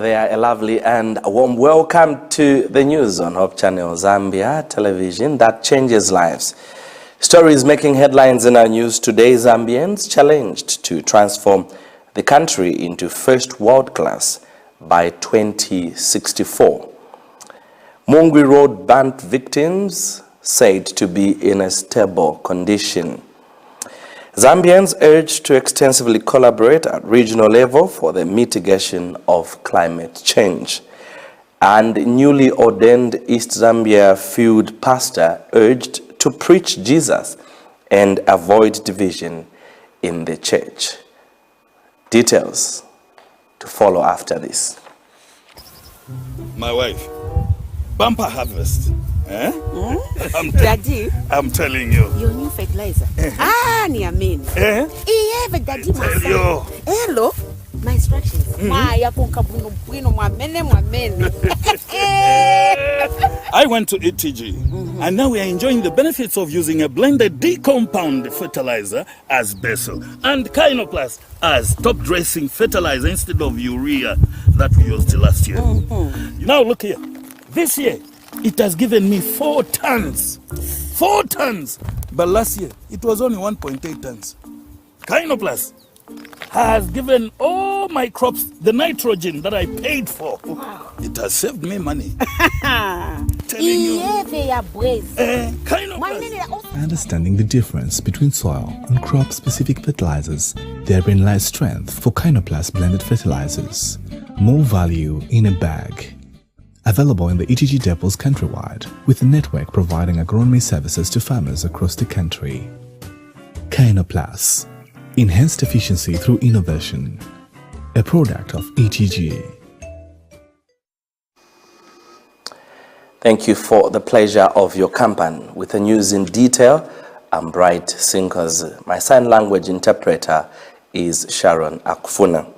there, a lovely and a warm welcome to the news on Hope Channel Zambia television that changes lives. Stories making headlines in our news today. Zambians challenged to transform the country into first world class by 2064. Mungwi Road burnt victims said to be in a stable condition. Zambians urged to extensively collaborate at regional level for the mitigation of climate change. And newly ordained East Zambia field pastor urged to preach Jesus and avoid division in the church. Details to follow after this. My wife, bumper harvest. Eh? Daddy, I'm telling you. your new fertilizer. Niamini. Daddy, Tell hello. My instructions. I went to ETG, and now we are enjoying the benefits of using a blended D-compound fertilizer as basil and Kynoplast as top dressing fertilizer instead of urea that we used last year. Now look here. This year, it has given me 4 tons. 4 tons. But last year, it was only 1.8 tons. Kynoplast has given all my crops the nitrogen that I paid for. Wow. It has saved me money. Telling you. Understanding the difference between soil and crop-specific fertilizers, therein lies strength for Kynoplast blended fertilizers. More value in a bag. Available in the ETG depots countrywide, with a network providing agronomy services to farmers across the country. Kynoplast. Enhanced efficiency through innovation. A product of ETG. Thank you for the pleasure of your company. With the news in detail, I'm Bright Sinkers. My sign language interpreter is Sharon Akufuna.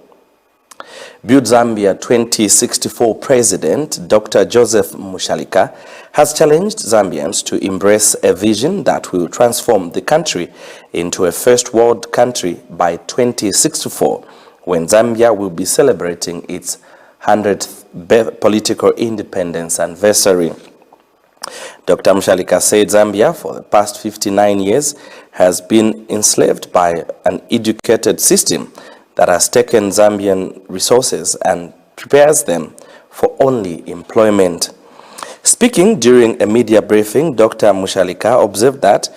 Build Zambia 2064 President Dr. Joseph Mushalika has challenged Zambians to embrace a vision that will transform the country into a first world country by 2064, when Zambia will be celebrating its 100th political independence anniversary. Dr. Mushalika said Zambia, for the past 59 years, has been enslaved by an educated system that has taken Zambian resources and prepares them for only employment. Speaking during a media briefing, Dr. Mushalika observed that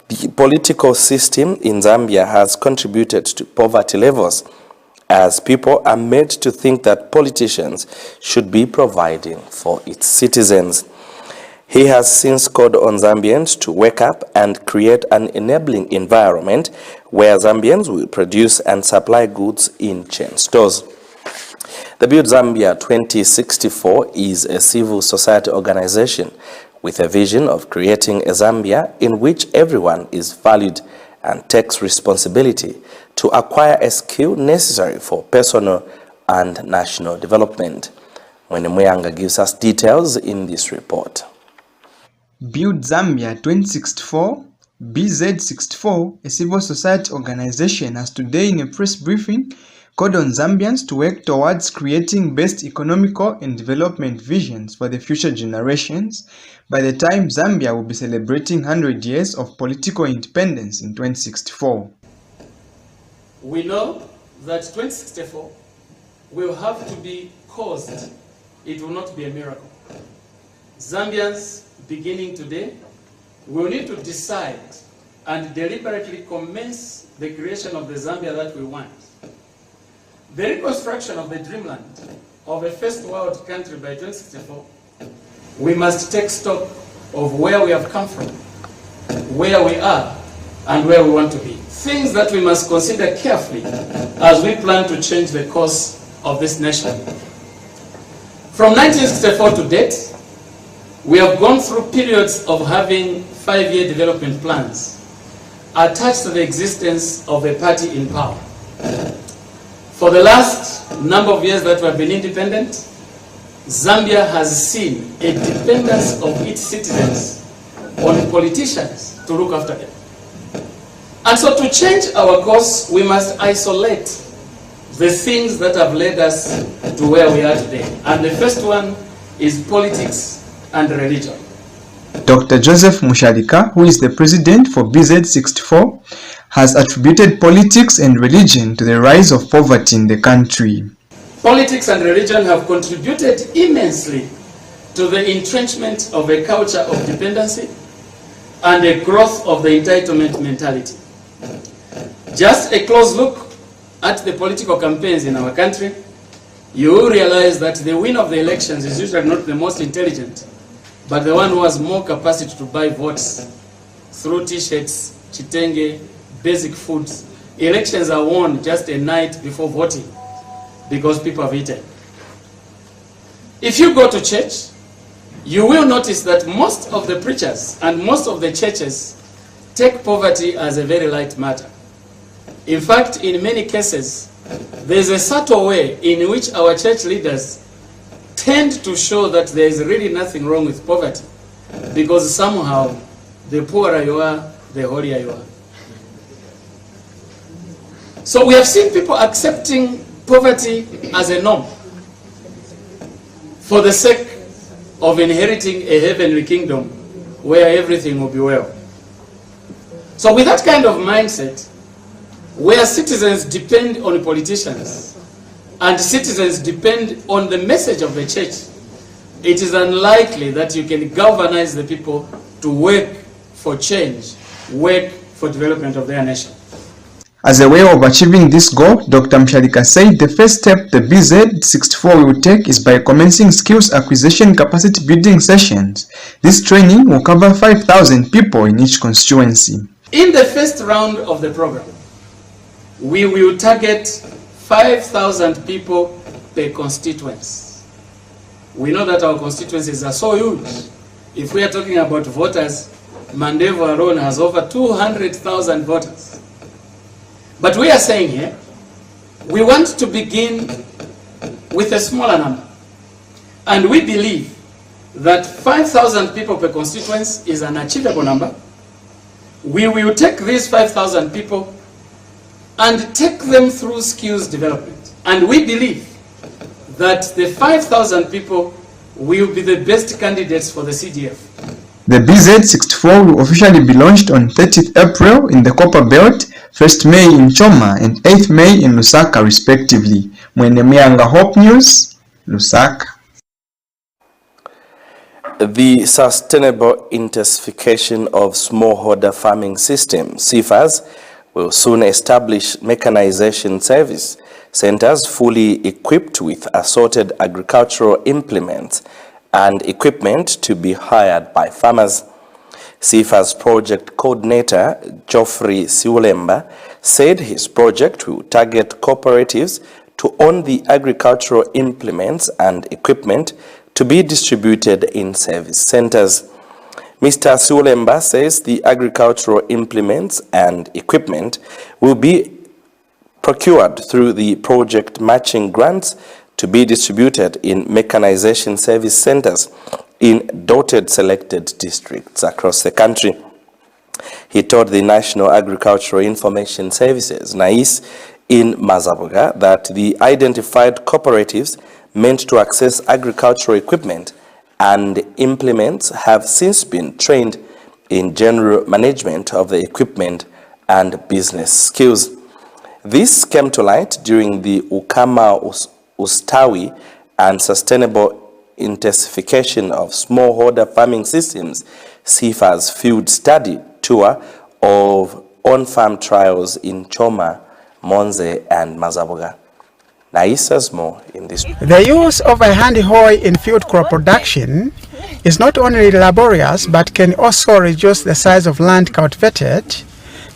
the political system in Zambia has contributed to poverty levels, as people are made to think that politicians should be providing for its citizens. He has since called on Zambians to wake up and create an enabling environment where Zambians will produce and supply goods in chain stores. The Build Zambia 2064 is a civil society organization with a vision of creating a Zambia in which everyone is valued and takes responsibility to acquire a skill necessary for personal and national development. Mwene Muyanga gives us details in this report. Build Zambia 2064, BZ64, a civil society organization, has today in a press briefing called on Zambians to work towards creating best economical and development visions for the future generations by the time Zambia will be celebrating 100 years of political independence in 2064. We know that 2064 will have to be caused. It will not be a miracle. Zambians, beginning today, will need to decide and deliberately commence the creation of the Zambia that we want. The reconstruction of the dreamland of a first world country by 2064, we must take stock of where we have come from, where we are, and where we want to be. Things that we must consider carefully as we plan to change the course of this nation. From 1964 to date, we have gone through periods of having 5-year development plans attached to the existence of a party in power. For the last number of years that we have been independent, Zambia has seen a dependence of its citizens on politicians to look after them. And so to change our course, we must isolate the things that have led us to where we are today. And the first one is politics and religion. Dr. Joseph Musharika, who is the president for BZ64, has attributed politics and religion to the rise of poverty in the country. Politics and religion have contributed immensely to the entrenchment of a culture of dependency and the growth of the entitlement mentality. Just a close look at the political campaigns in our country, you will realize that the winner of the elections is usually not the most intelligent, but the one who has more capacity to buy votes through t-shirts, chitenge, basic foods. Elections are won just a night before voting because people have eaten. If you go to church, you will notice that most of the preachers and most of the churches take poverty as a very light matter. In fact, in many cases, there is a subtle way in which our church leaders tend to show that there is really nothing wrong with poverty, because somehow the poorer you are, the holier you are. So we have seen people accepting poverty as a norm for the sake of inheriting a heavenly kingdom where everything will be well. So with that kind of mindset, where citizens depend on politicians and citizens depend on the message of the church, it is unlikely that you can galvanize the people to work for change, work for development of their nation. As a way of achieving this goal, Dr. Musharika said the first step the BZ64 will take is by commencing skills acquisition capacity building sessions. This training will cover 5,000 people in each constituency. In the first round of the program, we will target 5,000 people per constituency. We know that our constituencies are so huge. If we are talking about voters, Mandevo alone has over 200,000 voters. But we are saying here, we want to begin with a smaller number. And we believe that 5,000 people per constituency is an achievable number. We will take these 5,000 people and take them through skills development. And we believe that the 5,000 people will be the best candidates for the CDF. The BZ64 will officially be launched on 30th April in the Copper Belt, 1st May in Choma and 8th May in Lusaka respectively. Mwene Mianga, Hope News, Lusaka. The Sustainable Intensification of Smallholder Farming System, CIFAS, will soon establish mechanization service centers fully equipped with assorted agricultural implements and equipment to be hired by farmers. CIFAS project coordinator Geoffrey Siulemba said his project will target cooperatives to own the agricultural implements and equipment to be distributed in service centers. Mr. Siulemba says the agricultural implements and equipment will be procured through the project matching grants to be distributed in mechanization service centers in dotted selected districts across the country. He told the National Agricultural Information Services, NAIS, in Mazabuga that the identified cooperatives meant to access agricultural equipment and implements have since been trained in general management of the equipment and business skills. This came to light during the Ukama Ustawi and Sustainable Intensification of Smallholder Farming Systems, CIFAS field study tour of on-farm trials in Choma, Monze and Mazabuga. Naisa's more in this. The use of a hand hoe in field crop production is not only laborious but can also reduce the size of land cultivated,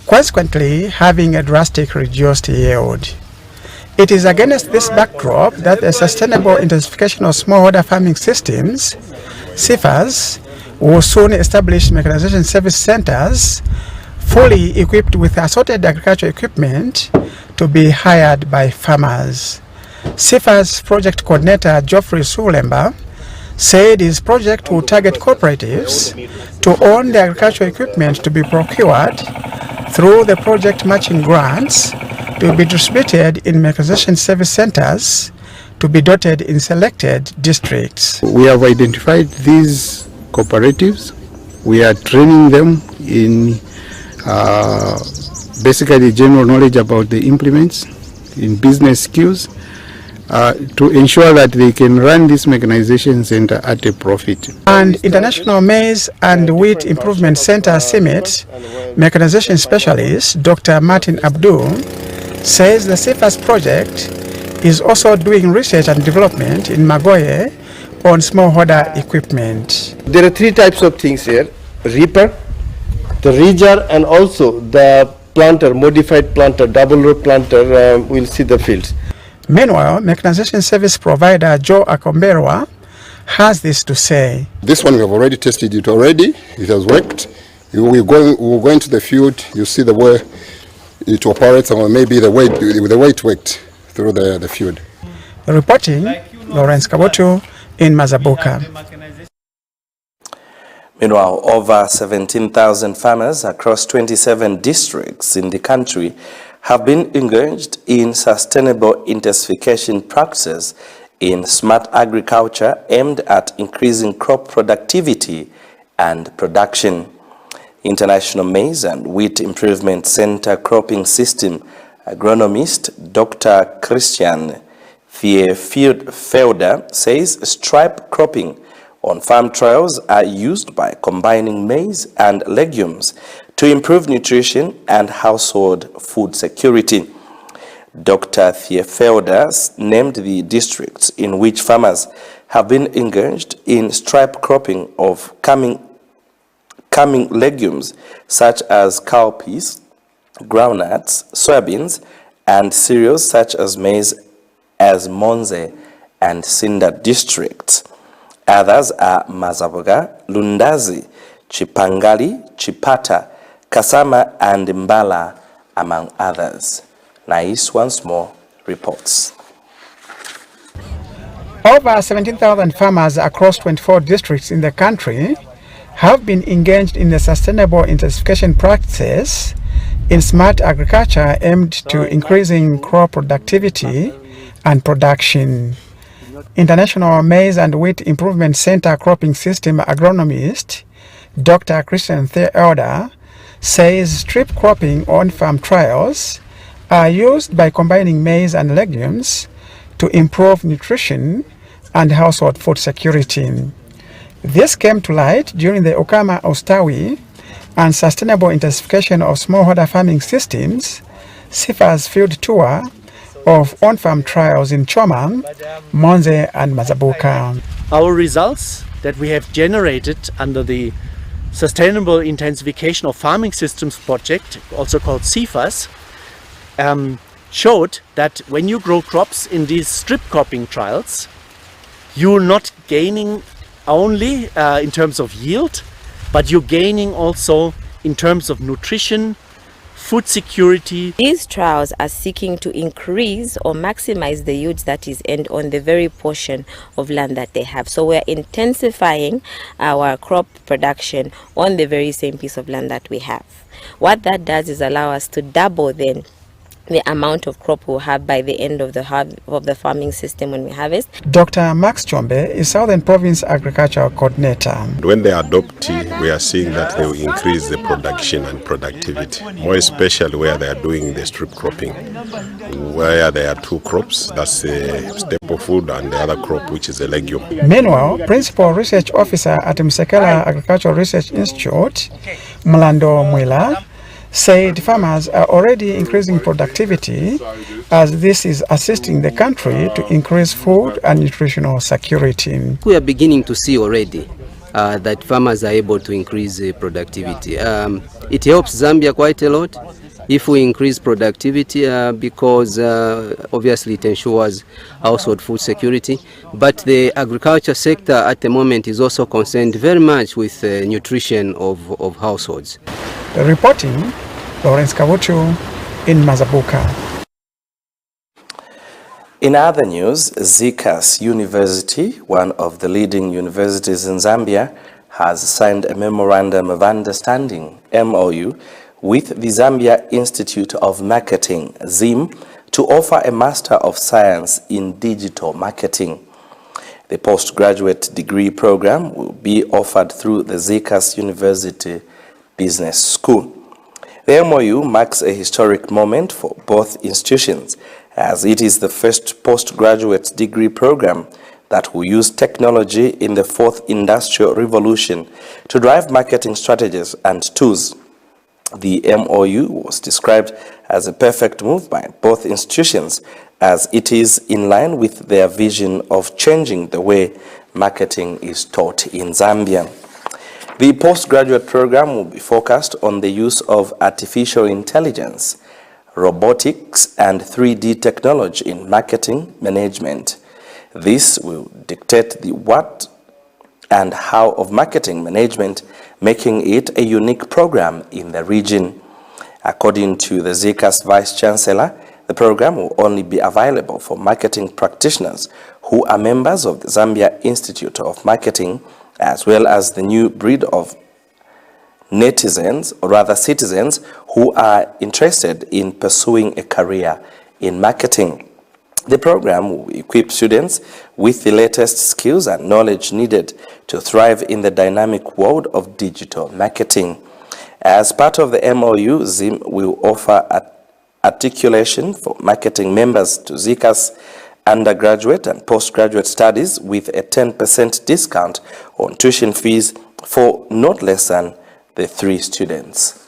consequently having a drastic reduced yield. It is against this backdrop that the Sustainable Intensification of Smallholder Farming Systems, CIFAS, will soon establish mechanization service centers fully equipped with assorted agricultural equipment to be hired by farmers. CIFAS project coordinator Geoffrey Siulemba said his project will target cooperatives to own the agricultural equipment to be procured through the project matching grants to be distributed in mechanization service centers to be dotted in selected districts. We have identified these cooperatives. We are training them in basically general knowledge about the implements, in business skills, to ensure that they can run this mechanization center at a profit. And International Maize and Wheat Improvement Center CIMMYT mechanization specialist Dr. Martin Abdul says the CIFAS project is also doing research and development in Magoye on smallholder equipment. There are three types of things here: reaper, the ridger, and also the planter, modified planter, double row planter. We'll see the fields. Meanwhile, mechanization service provider Joe Akomberwa has this to say. This one we have already tested it already. It has worked. We will go into the field. You see the way it operates, or maybe the way it worked through the field. Reporting, Lawrence Kabotu in Mazabuka. Meanwhile, over 17,000 farmers across 27 districts in the country have been engaged in sustainable intensification practices in smart agriculture aimed at increasing crop productivity and production. International Maize and Wheat Improvement Center Cropping System agronomist Dr. Christian Vierfelder says stripe cropping on farm trials are used by combining maize and legumes to improve nutrition and household food security. Dr. Vierfelder named the districts in which farmers have been engaged in stripe cropping of coming legumes such as cowpeas, groundnuts, soybeans, and cereals such as maize as Monze and Sinda districts. Others are Mazabuga, Lundazi, Chipangali, Chipata, Kasama, and Mbala, among others. Nais once more reports. Over 17,000 farmers across 24 districts in the country have been engaged in the sustainable intensification practices in smart agriculture aimed to increasing crop productivity and production. International Maize and Wheat Improvement Center Cropping System agronomist Dr. Christian Vierfelder says strip cropping on farm trials are used by combining maize and legumes to improve nutrition and household food security. This came to light during the Okama Ostawi and Sustainable Intensification of Smallholder Farming Systems CIFAS field tour of on-farm trials in Choma, Monze, and Mazabuka. Our results that we have generated under the Sustainable Intensification of Farming Systems project, also called CIFAS, showed that when you grow crops in these strip cropping trials, you're not gaining only in terms of yield, but you're gaining also in terms of nutrition, food security. These trials are seeking to increase or maximize the yields that is earned on the very portion of land that they have. So we're intensifying our crop production on the very same piece of land that we have. What that does is allow us to double then the amount of crop we'll have by the end of the farming system when we harvest. Dr. Max Chombe is Southern Province Agricultural Coordinator. When they adopt, we are seeing that they will increase the production and productivity, more especially where they are doing the strip cropping, where there are two crops, that's the staple food, and the other crop, which is a legume. Meanwhile, Principal Research Officer at Msekela Agricultural Research Institute, Mlando Mwila, said farmers are already increasing productivity as this is assisting the country to increase food and nutritional security. We are beginning to see already that farmers are able to increase productivity. It helps Zambia quite a lot if we increase productivity because obviously it ensures household food security. But the agriculture sector at the moment is also concerned very much with nutrition of households. Reporting, Lawrence Kabutu in Mazabuka. In other news, ZCAS University, one of the leading universities in Zambia, has signed a Memorandum of Understanding, MOU, with the Zambia Institute of Marketing, ZIM, to offer a Master of Science in Digital Marketing. The postgraduate degree program will be offered through the ZICAS University Business School. The MOU marks a historic moment for both institutions, as it is the first postgraduate degree program that will use technology in the fourth industrial revolution to drive marketing strategies and tools. The MOU was described as a perfect move by both institutions, as it is in line with their vision of changing the way marketing is taught in Zambia. The postgraduate program will be focused on the use of artificial intelligence, robotics, and 3D technology in marketing management. This will dictate the what and how of marketing management, making it a unique program in the region. According to the ZICAS Vice Chancellor, the program will only be available for marketing practitioners who are members of the Zambia Institute of Marketing, as well as the new breed of netizens, or rather citizens, who are interested in pursuing a career in marketing. The program will equip students with the latest skills and knowledge needed to thrive in the dynamic world of digital marketing. As part of the MOU, ZIM will offer articulation for marketing members to ZICAS undergraduate and postgraduate studies with a 10% discount on tuition fees for not less than the 3 students.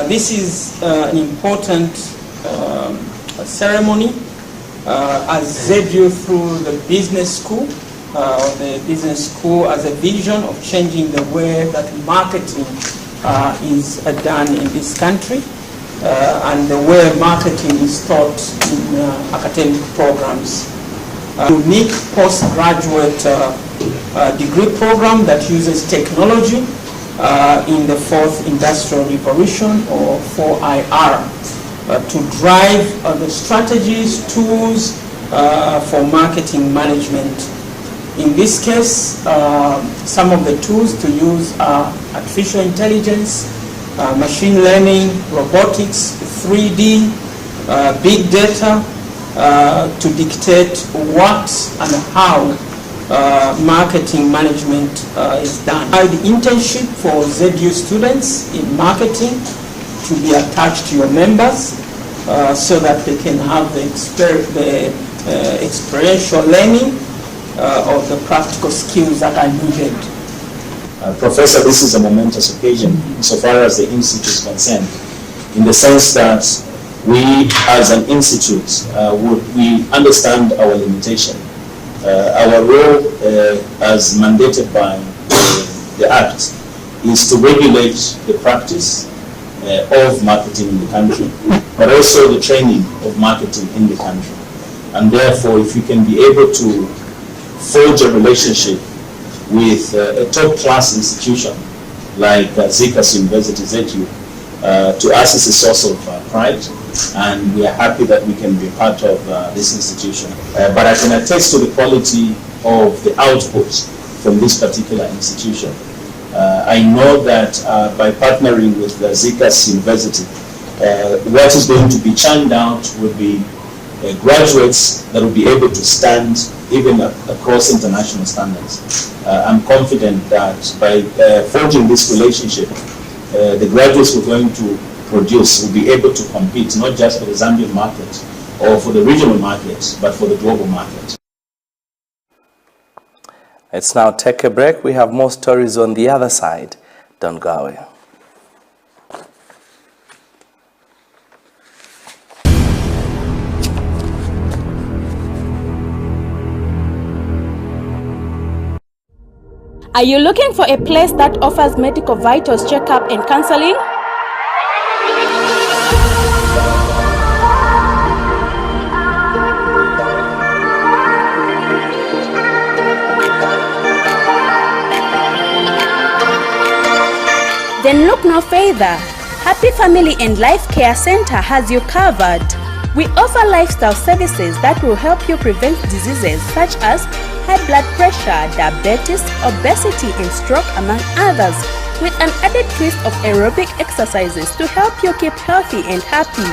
This is an important ceremony as ZEDU through the business school. The business school as a vision of changing the way that marketing is done in this country and the way marketing is taught in academic programs. A unique postgraduate degree program that uses technology in the fourth industrial revolution, or 4IR, to drive the strategies, tools for marketing management. In this case, some of the tools to use are artificial intelligence, machine learning, robotics, 3D, big data, to dictate what and how marketing management is done. The internship for ZU students in marketing to be attached to your members so that they can have the experiential learning of the practical skills that are needed. Professor, this is a momentous occasion insofar as the institute is concerned, in the sense that we as an institute, we understand our limitation. Our role as mandated by the Act is to regulate the practice of marketing in the country, but also the training of marketing in the country. And therefore, if you can be able to forge a relationship with a top-class institution like ZICAS University, ZU, to us is a source of pride, and we are happy that we can be part of this institution. But I can attest to the quality of the output from this particular institution. I know that by partnering with ZICAS University, what is going to be churned out will be graduates that will be able to stand even across international standards. I'm confident that by forging this relationship, the graduates we're going to produce will be able to compete not just for the Zambian market or for the regional market, but for the global market. Let's now take a break. We have more stories on the other side. Don't go away. Are you looking for a place that offers medical vitals checkup and counseling? Then look no further. Happy Family and Life Care Center has you covered. We offer lifestyle services that will help you prevent diseases such as high blood pressure, diabetes, obesity, and stroke, among others, with an added twist of aerobic exercises to help you keep healthy and happy.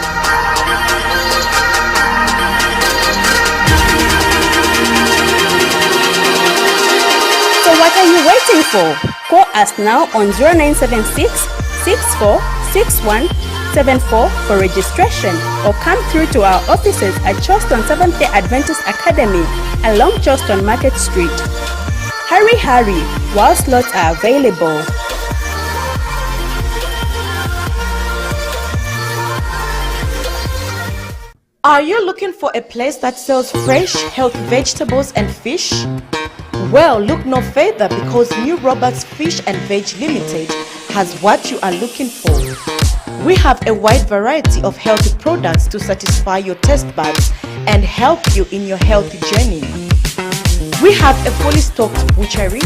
So what are you waiting for? Call us now on 0976 6461 74 for registration, or come through to our offices at Charleston Seventh-day Adventist Academy along Charleston Market Street. Hurry while slots are available. Are you looking for a place that sells fresh, healthy vegetables and fish? Well, look no further, because New Roberts Fish and Veg Limited has what you are looking for. We have a wide variety of healthy products to satisfy your taste buds and help you in your healthy journey. We have a fully stocked butchery,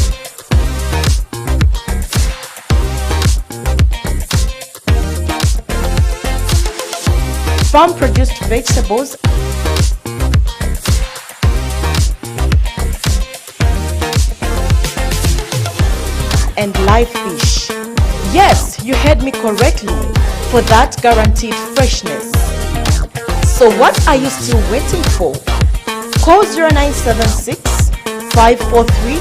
farm-produced vegetables, and live fish. Yes, you heard me correctly, for that guaranteed freshness. So what are you still waiting for? Call 0976 543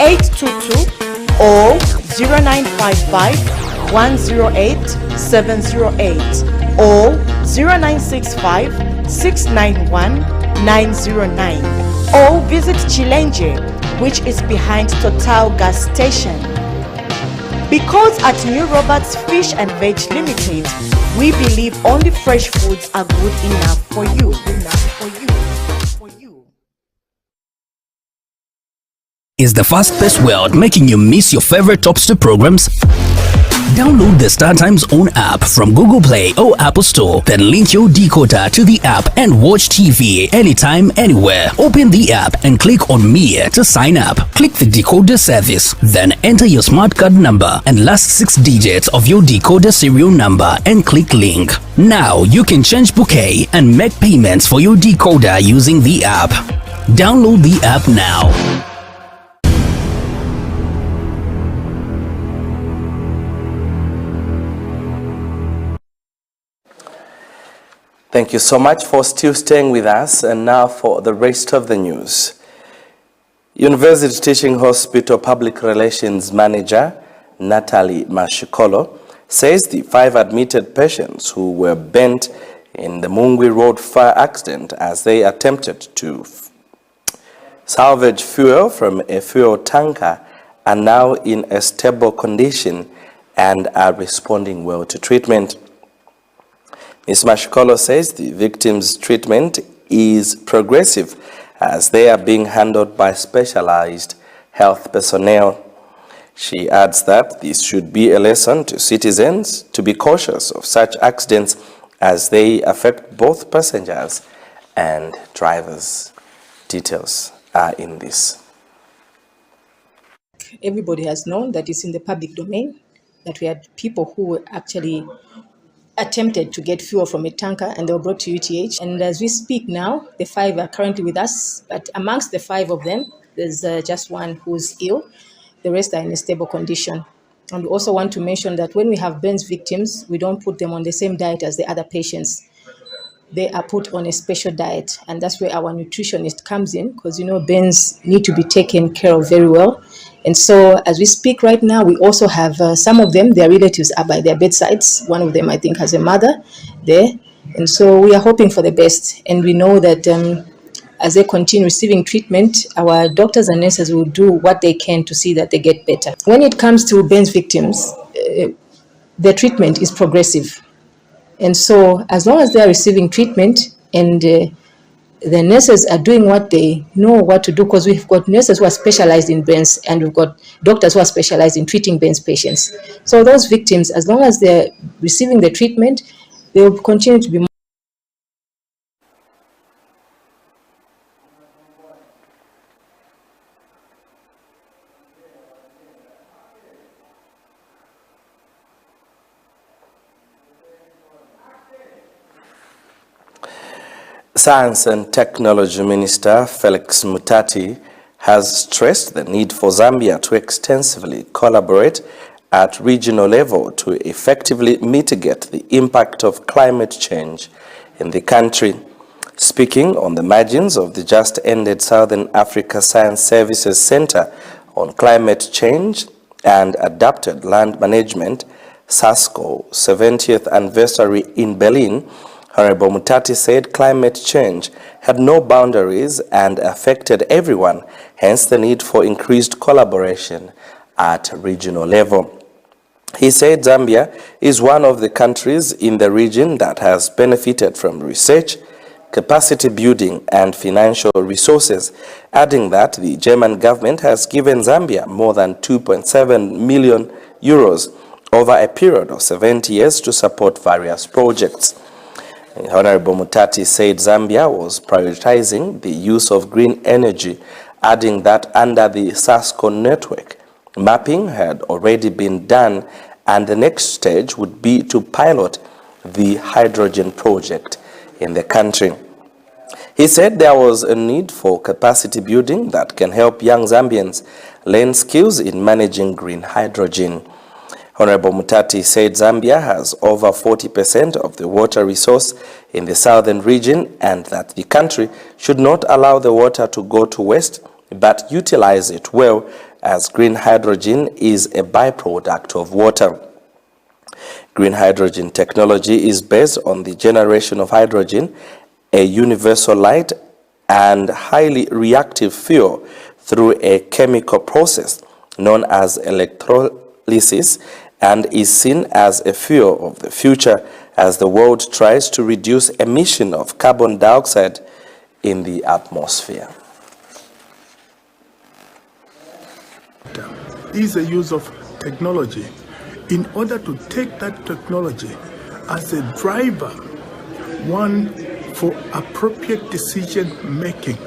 822 or 0955 108 708 or 0965 691 909, or visit Chilenge, which is behind Total Gas Station. Because at New Roberts Fish and Veg Limited, we believe only fresh foods are good enough for you. Is the fast-paced world making you miss your favorite Topster programs? Download the StarTimes own app from Google Play or Apple Store, then link your decoder to the app and watch TV anytime, anywhere. Open the app and click on Me to sign up. Click the decoder service, then enter your smart card number and last 6 digits of your decoder serial number and click link. Now you can change bouquet and make payments for your decoder using the app. Download the app now. Thank you so much for still staying with us. And now for the rest of the news. University Teaching Hospital Public Relations Manager Natalie Mashikolo says the 5 admitted patients who were burnt in the Mungwi Road fire accident as they attempted to salvage fuel from a fuel tanker are now in a stable condition and are responding well to treatment. Ms. Mashikolo says the victims' treatment is progressive as they are being handled by specialized health personnel. She adds that this should be a lesson to citizens to be cautious of such accidents as they affect both passengers and drivers. Details are in this. Everybody has known that it's in the public domain that we had people who were actually attempted to get fuel from a tanker and they were brought to UTH. And as we speak now, the 5 are currently with us, but amongst the 5 of them, there's just one who's ill. The rest are in a stable condition. And we also want to mention that when we have burns victims, we don't put them on the same diet as the other patients. They are put on a special diet, and that's where our nutritionist comes in, because burns need to be taken care of very well. And so as we speak right now, we also have some of them, their relatives are by their bedsides. One of them, I think, has a mother there. And so we are hoping for the best. And we know that as they continue receiving treatment, our doctors and nurses will do what they can to see that they get better. When it comes to burns victims, the treatment is progressive. And so as long as they are receiving treatment and the nurses are doing what they know what to do, because we've got nurses who are specialized in burns and we've got doctors who are specialized in treating burns patients. So those victims, as long as they're receiving the treatment, they will continue to be Science and Technology Minister Felix Mutati has stressed the need for Zambia to extensively collaborate at regional level to effectively mitigate the impact of climate change in the country. Speaking on the margins of the just-ended Southern Africa Science Services Center on Climate Change and Adapted Land Management, SASCO 70th anniversary in Berlin, Honorable Mutati said climate change had no boundaries and affected everyone, hence the need for increased collaboration at regional level. He said Zambia is one of the countries in the region that has benefited from research, capacity building and financial resources, adding that the German government has given Zambia more than 2.7 million euros over a period of 70 years to support various projects. Honorable Mutati said Zambia was prioritizing the use of green energy, adding that under the SASCO network, mapping had already been done and the next stage would be to pilot the hydrogen project in the country. He said there was a need for capacity building that can help young Zambians learn skills in managing green hydrogen. Honorable Mutati said Zambia has over 40% of the water resource in the southern region and that the country should not allow the water to go to waste but utilize it well, as green hydrogen is a byproduct of water. Green hydrogen technology is based on the generation of hydrogen, a universal light and highly reactive fuel through a chemical process known as electrolysis, and is seen as a fuel of the future as the world tries to reduce emission of carbon dioxide in the atmosphere. Is the use of technology in order to take that technology as a driver, one for appropriate decision making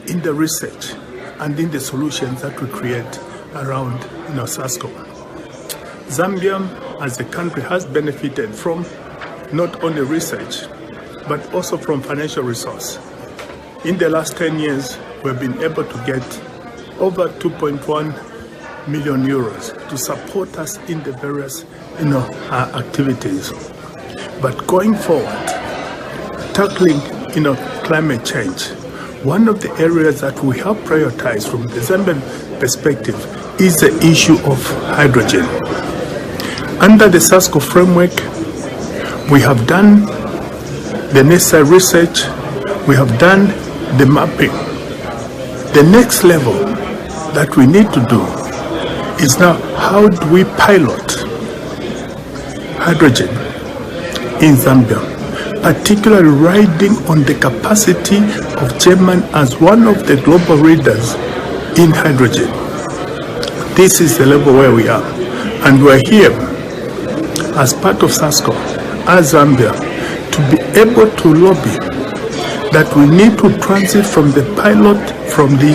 in the research and in the solutions that we create around SASCO. Zambia as a country has benefited from not only research but also from financial resource. In the last 10 years, we've been able to get over 2.1 million euros to support us in the various activities. But going forward, tackling climate change, one of the areas that we have prioritized from the Zambian perspective is the issue of hydrogen. Under the SASCO framework, we have done the necessary research, we have done the mapping. The next level that we need to do is now, how do we pilot hydrogen in Zambia, particularly riding on the capacity of Germany as one of the global leaders in hydrogen. This is the level where we are, and we're here as part of SASCO, as Zambia, to be able to lobby that we need to transit from the pilot, from the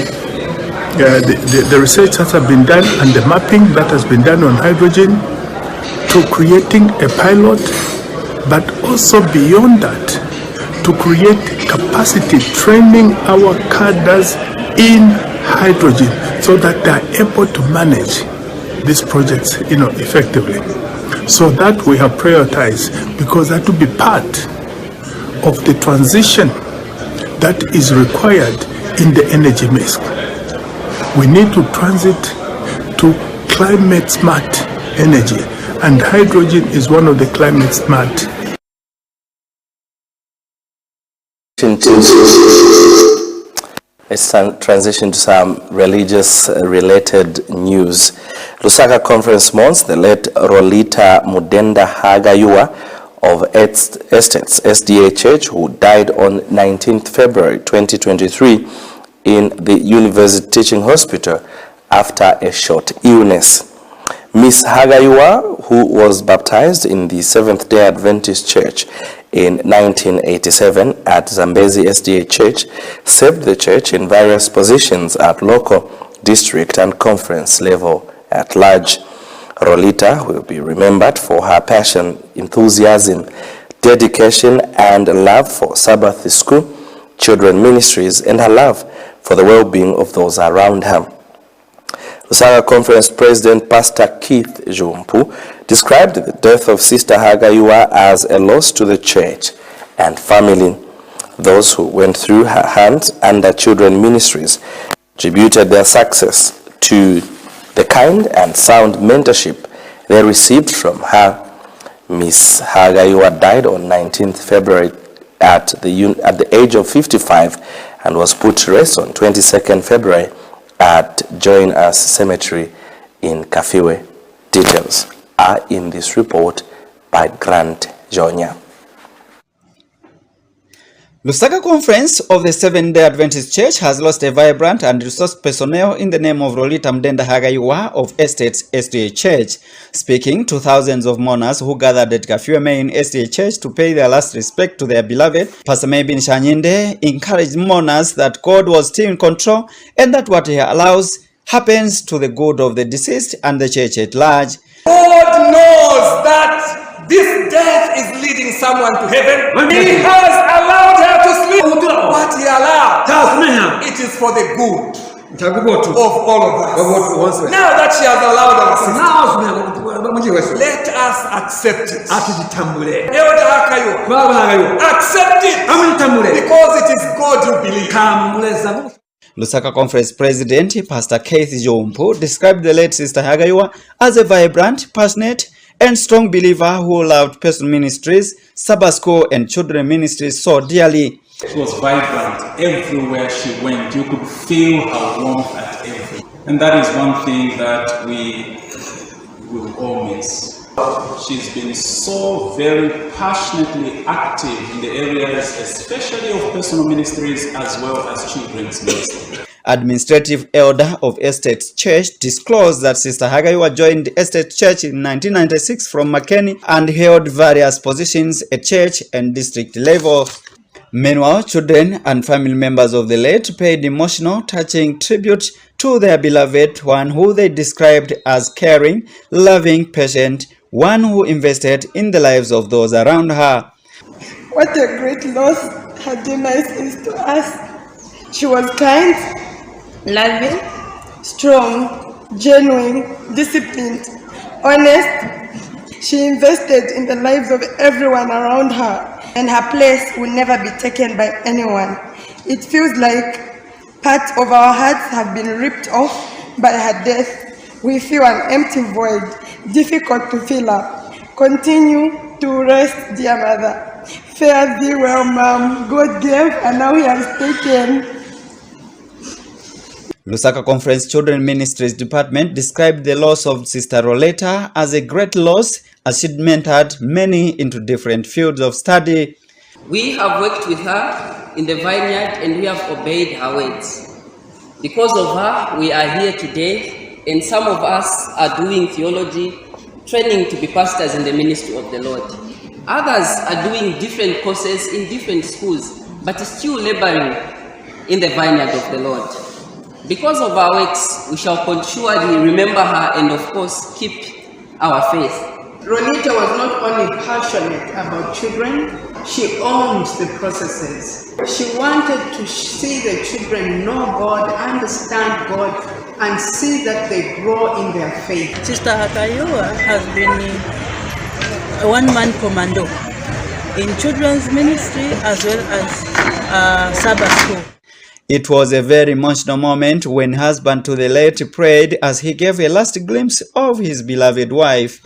research that has been done and the mapping that has been done on hydrogen, to creating a pilot, but also beyond that, to create capacity, training our cadres in hydrogen so that they are able to manage these projects effectively. So that we have prioritized, because that will be part of the transition that is required in the energy mix. We need to transit to climate smart energy, and hydrogen is one of the climate smart. Let's transition to some religious related news. Lusaka Conference mourns the late Rolita Mudenda Hagayua of Estates SDA Church, who died on 19th February 2023 in the University Teaching Hospital after a short illness. Miss Hagayua, who was baptized in the Seventh-day Adventist Church in 1987 at Zambezi SDA Church, served the church in various positions at local, district and conference level at large. Rolita will be remembered for her passion, enthusiasm, dedication and love for Sabbath school, Children Ministries, and her love for the well-being of those around her. Lusaka Conference President Pastor Keith Jumpu described the death of Sister Hagayua as a loss to the church and family. Those who went through her hands under Children Ministries attributed their success to the kind and sound mentorship they received from her. Miss Hagayua died on 19th February at the age of 55 and was put to rest on 22nd February at Join Us Cemetery in Kafiwe. Details are in this report by Grant Jonya. Lusaka Conference of the Seventh-day Adventist Church has lost a vibrant and resourced personnel in the name of Rolita Mdenda Hagayua of Estates SDA Church. Speaking to thousands of mourners who gathered at Kafiwe Main SDA Church to pay their last respect to their beloved, Pastor Mabin Shanyinde encouraged mourners that God was still in control and that what he allows happens to the good of the deceased and the church at large. God knows that this death is leading someone to heaven. He has allowed her to sleep. What he allowed, it is for the good of all of us. Now that she has allowed us, let us accept it. Elder Hagayua, accept it because it is God you believe. Lusaka Conference President Pastor Keith Jumpu described the late Sister Hagayua as a vibrant, passionate, and strong believer who loved personal ministries, Sabbath school, and children ministries so dearly. She was vibrant everywhere she went. You could feel her warmth at every. And that is one thing that we will all miss. She's been so very passionately active in the areas, especially of personal ministries as well as children's ministry. Administrative elder of Estates Church disclosed that Sister Hagayua joined Estates Church in 1996 from Makeni and held various positions at church and district level. Meanwhile, children and family members of the late paid emotional, touching tribute to their beloved one who they described as caring, loving, patient, one who invested in the lives of those around her. What a great loss her demise is to us. She was kind, loving, strong, genuine, disciplined, honest. She invested in the lives of everyone around her, and her place will never be taken by anyone. It feels like parts of our hearts have been ripped off by her death. We feel an empty void, difficult to fill up. Continue to rest, dear mother. Fare thee well, ma'am. God gave, and now he has taken. Lusaka Conference Children Ministries Department described the loss of Sister Roleta as a great loss as she'd mentored many into different fields of study. We have worked with her in the vineyard and we have obeyed her words. Because of her, we are here today, and some of us are doing theology, training to be pastors in the ministry of the Lord. Others are doing different courses in different schools, but still laboring in the vineyard of the Lord. Because of our works, we shall continually remember her and of course keep our faith. Rolita was not only passionate about children, she owned the processes. She wanted to see the children know God, understand God, and see that they grow in their faith. Sister Hagayua has been a one-man commando in children's ministry as well as Sabbath school. It was a very emotional moment when husband to the late prayed as he gave a last glimpse of his beloved wife.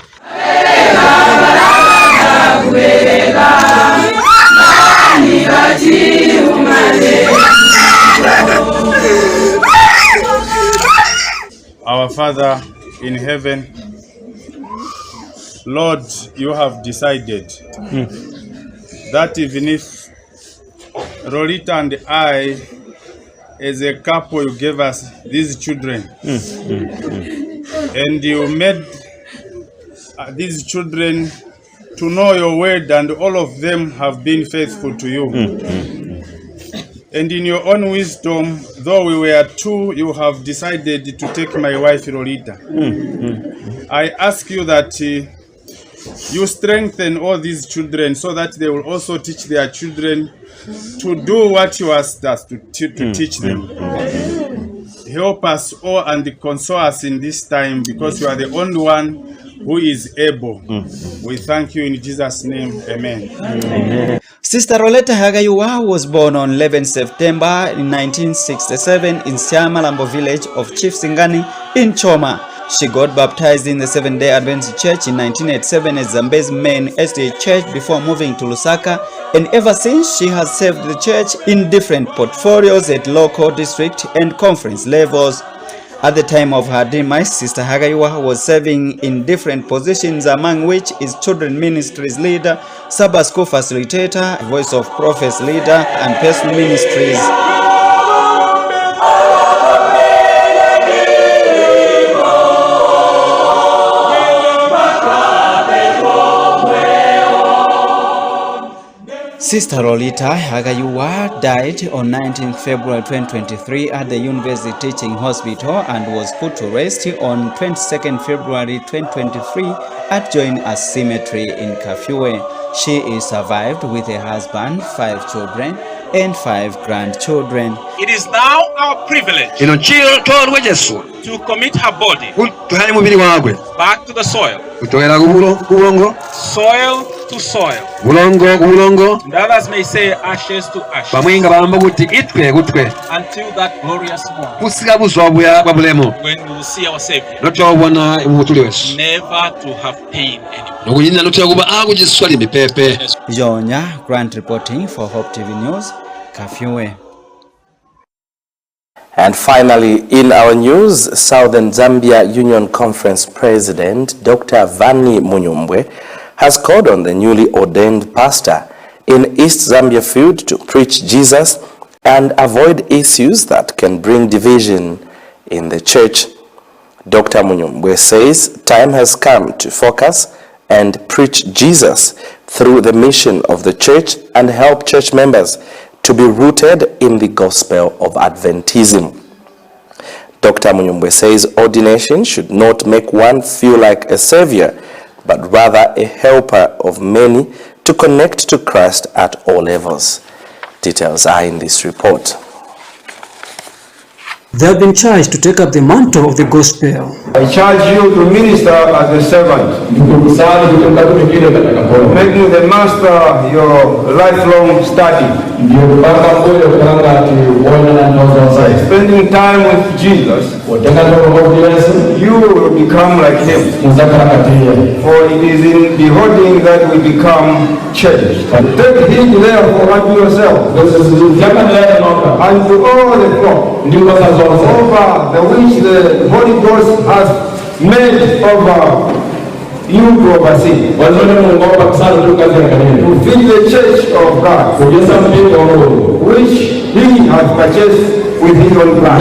Our Father in heaven, Lord, you have decided that even if Rolita and I, as a couple, you gave us these children, and you made these children to know your word, and all of them have been faithful to you. And in your own wisdom, though we were two, you have decided to take my wife Rolita. I ask you that you strengthen all these children so that they will also teach their children to do what you asked us to teach them. Help us all and console us in this time, because you are the only one who is able. We thank you in Jesus' name. Amen. Amen. Sister Roleta Hagayuwa was born on 11 September 1967 in Siamalambo village of Chief Singani in Choma. She got baptized in the Seventh-day Adventist Church in 1987 at Zambezi Main Estate Church before moving to Lusaka, and ever since she has served the church in different portfolios at local, district and conference levels. At the time of her demise, Sister Hagayuwa was serving in different positions, among which is Children Ministries leader, Sabbath School facilitator, Voice of Prophets leader, and Personal Ministries. Sister Roleta Hagayuwa died on 19 February 2023 at the University Teaching Hospital and was put to rest on 22 February 2023 at Join Us Cemetery in Kafue. She is survived with a husband, 5 children, and 5 grandchildren. It is now our privilege to commit her body back to the soil. Soil to soil. And others may say ashes to ashes. Until that glorious moment when we will see our Savior. Never to have pain anymore. Jonya Grant reporting for Hope TV News, Kafue. And finally, in our news, Southern Zambia Union Conference President Dr. Vani Munyumbwe has called on the newly ordained pastor in East Zambia Field to preach Jesus and avoid issues that can bring division in the church. Dr. Munyumbwe says time has come to focus and preach Jesus through the mission of the church and help church members to be rooted in the gospel of Adventism. Dr. Munyumbwe says ordination should not make one feel like a savior, but rather a helper of many to connect to Christ at all levels. Details are in this report. They have been charged to take up the mantle of the gospel. I charge you to minister as a servant, making the master your lifelong study, spending time with Jesus. You will become like him, for it is in beholding that we become changed. Take heed therefore unto yourself and to all the flock over the which the Holy Ghost has made over you to oversee, to feed the church of God, which he has purchased with his own blood.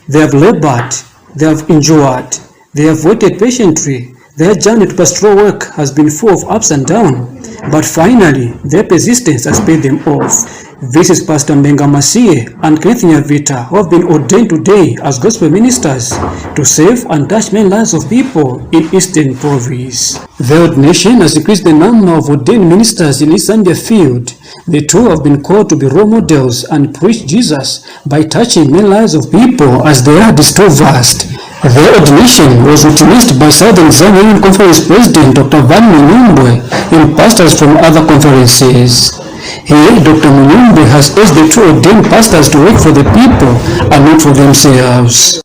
They have labored, they have endured, they have waited patiently. Their journey to pastoral work has been full of ups and downs, but finally their persistence has paid them off. This is Pastor Mbenga Masie and Kenneth Nyavita, who have been ordained today as gospel ministers to save and touch many lives of people in Eastern Province. The ordination has increased the number of ordained ministers in East Zambia Field. The two have been called to be role models and preach Jesus by touching many lives of people as they are so vast. The ordination was witnessed by Southern Zambia Union Conference President Dr. Vani Munyumbwe and pastors from other conferences. Here, Dr. Munyumbwe has urged the two ordained pastors to work for the people and not for themselves.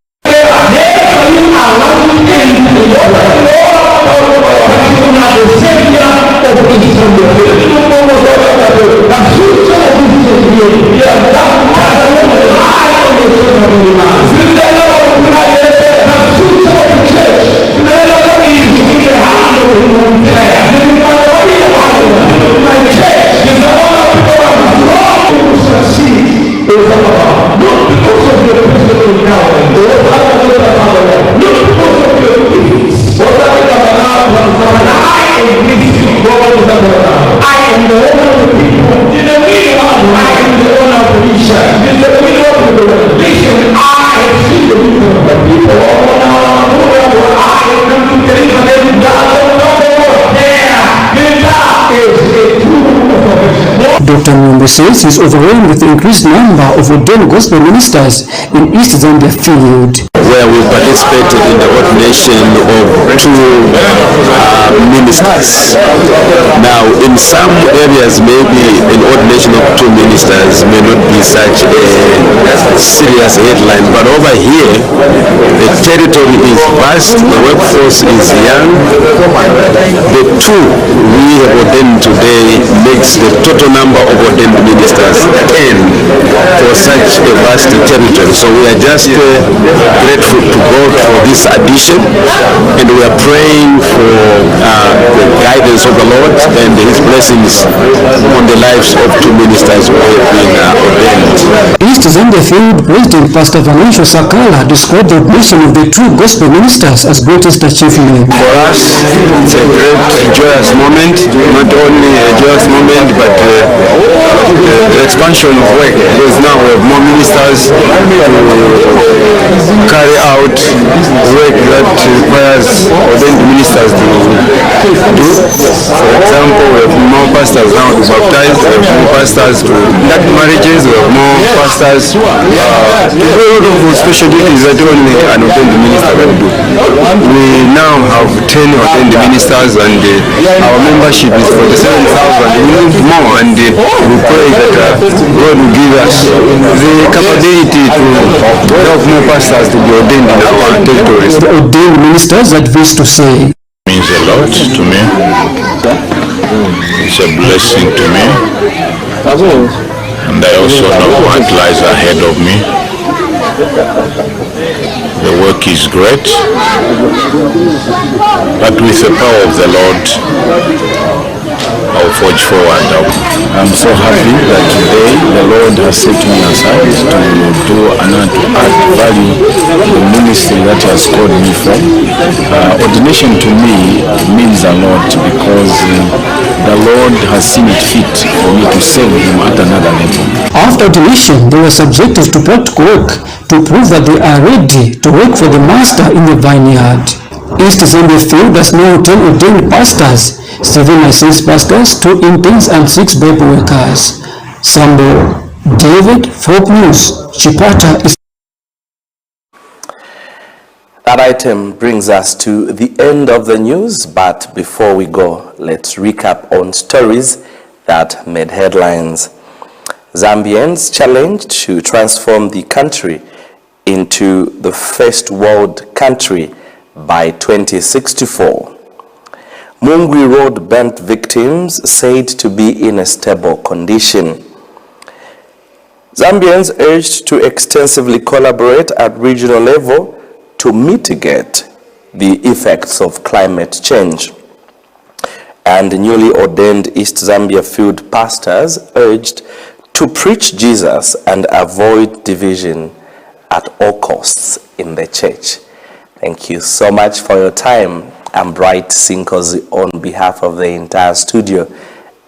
I am Nyombe says he is overwhelmed with the increased number of ordained gospel ministers in East Zambia field. Where we participated in the ordination of two ministers. Now, in some areas, maybe an ordination of two ministers may not be such a serious headline, but over here, the territory is vast, the workforce is young. The two we have ordained today makes the total number of ordained ministers 10 for such a vast territory. So we are just grateful to God for this addition, and we are praying for the guidance of the Lord and His blessings on the lives of two ministers who have been ordained. East Zambia Field President Pastor Vanisho Sakala described the ordination of the two gospel ministers as greatest achievement. For us, it's a great joyous moment, not only a joyous moment, but the expansion of work, because now we have more ministers to carry out work that requires ordained ministers to do. For example, we have more pastors now to baptize, we have more pastors to conduct marriages, we have more pastors to do a lot of special duties that only an ordained minister can do. We now have 10 ordained ministers, and our membership is 47,000. We need more, and we pray that God will give us the capability to help more pastors to be ordained in our territories. The ordained ministers had this to say. Means a lot to me. It's a blessing to me, and I also know what lies ahead of me. The work is great, but with the power of the Lord, I'll forge forward. I'm so happy that today the Lord has set me aside to do and to add value to the ministry that He has called me from. Ordination to me means a lot because the Lord has seen it fit for me to serve Him at another level. After ordination, they were subjected to practical work to prove that they are ready to work for the Master in the vineyard. East Zambia Field has now 10 ordained pastors, 7 licensed pastors, 2 interns, and 6 Bible workers. Sambo David, Folk News, Chipata is. That item brings us to the end of the news, but before we go, let's recap on stories that made headlines. Zambians challenged to transform the country into the first world country by 2064. Mungwi Road burnt victims said to be in a stable condition. Zambians urged to extensively collaborate at regional level to mitigate the effects of climate change. And newly ordained East Zambia Field pastors urged to preach Jesus and avoid division at all costs in the church. Thank you so much for your time. I'm Bright Sinkozi on behalf of the entire studio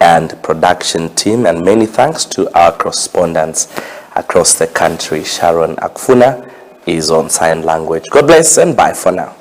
and production team, and many thanks to our correspondents across the country. Sharon Akufuna is on sign language. God bless and bye for now.